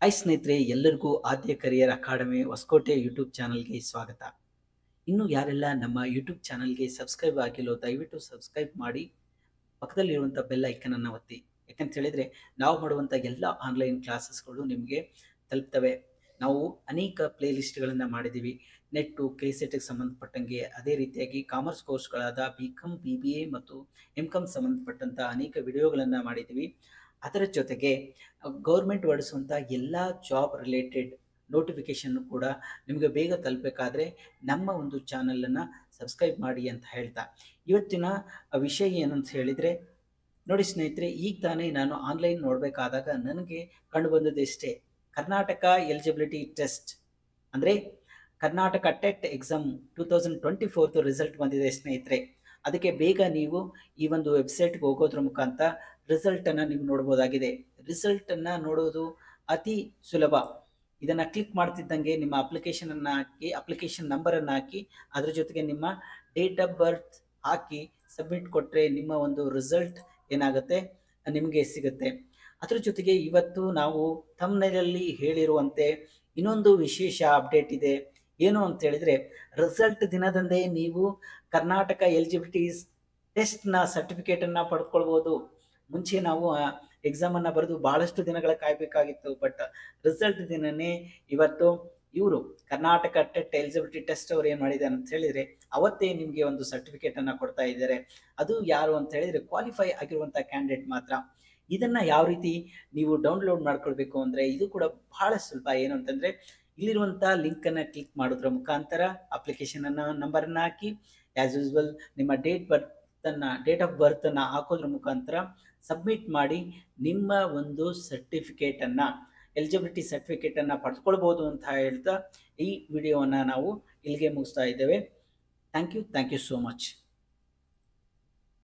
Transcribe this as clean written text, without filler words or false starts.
Hi ಸ್ನೇಹಿತರೆ, ಎಲ್ಲರಿಗೂ ಆದ್ಯ career academy Hosakote YouTube ಚಾನಲ್ಗೆ ಸ್ವಾಗತ. ಇನ್ನು ಯಾರೆಲ್ಲ ನಮ್ಮ ಯೂಟ್ಯೂಬ್ ಚಾನಲ್ಗೆ ಸಬ್ಸ್ಕ್ರೈಬ್ ಆಗಿಲ್ಲೋ ದಯವಿಟ್ಟು ಸಬ್ಸ್ಕ್ರೈಬ್ ಮಾಡಿ, ಪಕ್ಕದಲ್ಲಿರುವಂಥ ಬೆಲ್ ಐಕನ್ ಅನ್ನು ಒತ್ತಿ. ಯಾಕಂತ ಹೇಳಿದ್ರೆ ನಾವು ಮಾಡುವಂಥ ಎಲ್ಲ ಆನ್ಲೈನ್ ಕ್ಲಾಸಸ್ಗಳು ನಿಮಗೆ ತಲುಪ್ತವೆ. ನಾವು ಅನೇಕ ಪ್ಲೇ ಲಿಸ್ಟ್ಗಳನ್ನು ಮಾಡಿದ್ದೀವಿ. ನೆಟ್ಟು ಕೆಸೆಟ್ಗೆ ಸಂಬಂಧಪಟ್ಟಂಗೆ, ಅದೇ ರೀತಿಯಾಗಿ ಕಾಮರ್ಸ್ ಕೋರ್ಸ್ಗಳಾದ BCom BBA ಮತ್ತು MCom ಸಂಬಂಧಪಟ್ಟಂಥ ಅನೇಕ ವಿಡಿಯೋಗಳನ್ನು ಮಾಡಿದ್ದೀವಿ. ಅದರ ಜೊತೆಗೆ ಗೌರ್ಮೆಂಟ್ ಹೊರಡಿಸುವಂಥ ಎಲ್ಲ ಜಾಬ್ ರಿಲೇಟೆಡ್ ನೋಟಿಫಿಕೇಷನ್ ಕೂಡ ನಿಮಗೆ ಬೇಗ ತಲುಪಬೇಕಾದ್ರೆ ನಮ್ಮ ಒಂದು ಚಾನಲನ್ನು ಸಬ್ಸ್ಕ್ರೈಬ್ ಮಾಡಿ ಅಂತ ಹೇಳ್ತಾ, ಇವತ್ತಿನ ವಿಷಯ ಏನಂತ ಹೇಳಿದರೆ, ನೋಡಿ ಸ್ನೇಹಿತರೆ, ಈಗ ತಾನೇ ನಾನು ಆನ್ಲೈನ್ ನೋಡಬೇಕಾದಾಗ ನನಗೆ ಕಂಡುಬಂದದ್ದೆಷ್ಟೇ, ಕರ್ನಾಟಕ ಎಲಿಜಿಬಿಲಿಟಿ ಟೆಸ್ಟ್ ಅಂದರೆ ಕರ್ನಾಟಕ ಟೆಟ್ ಎಕ್ಸಾಮ್ 2024 ರಿಸಲ್ಟ್ ಬಂದಿದೆ ಸ್ನೇಹಿತರೆ. ಅದಕ್ಕೆ ಬೇಗ ನೀವು ಈ ಒಂದು ವೆಬ್ಸೈಟ್ಗೆ ಹೋಗೋದ್ರ ಮುಖಾಂತರ ರಿಸಲ್ಟನ್ನು ನೀವು ನೋಡ್ಬೋದಾಗಿದೆ. ರಿಸಲ್ಟನ್ನು ನೋಡೋದು ಅತಿ ಸುಲಭ. ಇದನ್ನು ಕ್ಲಿಕ್ ಮಾಡ್ತಿದ್ದಂಗೆ ನಿಮ್ಮ ಅಪ್ಲಿಕೇಶನನ್ನು ಹಾಕಿ, ಅಪ್ಲಿಕೇಶನ್ ನಂಬರನ್ನು ಹಾಕಿ, ಅದರ ಜೊತೆಗೆ ನಿಮ್ಮ date of birth hockey submit ಕೊಟ್ಟರೆ ನಿಮ್ಮ ಒಂದು ರಿಸಲ್ಟ್ ಏನಾಗುತ್ತೆ ನಿಮಗೆ ಸಿಗುತ್ತೆ. ಅದರ ಜೊತೆಗೆ ಇವತ್ತು ನಾವು ಥಂಬ್ನೇಲಲ್ಲಿ ಹೇಳಿರುವಂತೆ ಇನ್ನೊಂದು ವಿಶೇಷ ಅಪ್ಡೇಟ್ ಇದೆ. ಏನು ಅಂತ ಹೇಳಿದರೆ, ರಿಸಲ್ಟ್ ದಿನದಂದೇ ನೀವು ಕರ್ನಾಟಕ ಎಲಿಜಿಬಿಲಿಟಿ ಟೆಸ್ಟ್ನ ಸರ್ಟಿಫಿಕೇಟನ್ನು ಪಡ್ಕೊಳ್ಬೋದು. ಮುಂಚೆ ನಾವು ಎಕ್ಸಾಮನ್ನು ಬರೆದು ಭಾಳಷ್ಟು ದಿನಗಳ ಕಾಯಬೇಕಾಗಿತ್ತು. ಬಟ್ ರಿಸಲ್ಟ್ ದಿನವೇ ಇವತ್ತು ಇವರು ಕರ್ನಾಟಕ ಟೆಟ್ ಎಲಿಜಿಬಿಲಿಟಿ ಟೆಸ್ಟ್ ಅವರು ಏನು ಮಾಡಿದ್ದಾರೆ ಅಂತ ಹೇಳಿದರೆ, ಅವತ್ತೇ ನಿಮಗೆ ಒಂದು ಸರ್ಟಿಫಿಕೇಟನ್ನು ಕೊಡ್ತಾ ಇದ್ದಾರೆ. ಅದು ಯಾರು ಅಂತ ಹೇಳಿದರೆ ಕ್ವಾಲಿಫೈ ಆಗಿರುವಂಥ ಕ್ಯಾಂಡಿಡೇಟ್ ಮಾತ್ರ. ಇದನ್ನು ಯಾವ ರೀತಿ ನೀವು ಡೌನ್ಲೋಡ್ ಮಾಡ್ಕೊಳ್ಬೇಕು ಅಂದರೆ ಇದು ಕೂಡ ಬಹಳ ಸುಲಭ. ಏನು ಅಂತಂದರೆ, ಇಲ್ಲಿರುವಂಥ ಲಿಂಕನ್ನು ಕ್ಲಿಕ್ ಮಾಡೋದ್ರ ಮುಖಾಂತರ ಅಪ್ಲಿಕೇಶನನ್ನು ನಂಬರನ್ನು ಹಾಕಿ, ಆ್ಯಸ್ ಯೂಸ್ವಲ್ ನಿಮ್ಮ ಡೇಟ್ ಆಫ್ ಬರ್ತನ್ನು ಹಾಕೋದ್ರ ಮುಖಾಂತರ ಸಬ್ಮಿಟ್ ಮಾಡಿ ನಿಮ್ಮ ಒಂದು ಸರ್ಟಿಫಿಕೇಟನ್ನು, ಎಲಿಜಿಬಿಲಿಟಿ ಸರ್ಟಿಫಿಕೇಟನ್ನು ಪಡೆದುಕೊಳ್ಬೋದು ಅಂತ ಹೇಳ್ತಾ ಈ ವಿಡಿಯೋವನ್ನು ನಾವು ಇಲ್ಲಿಗೆ ಮುಗಿಸ್ತಾ ಇದ್ದೇವೆ. Thank you so much.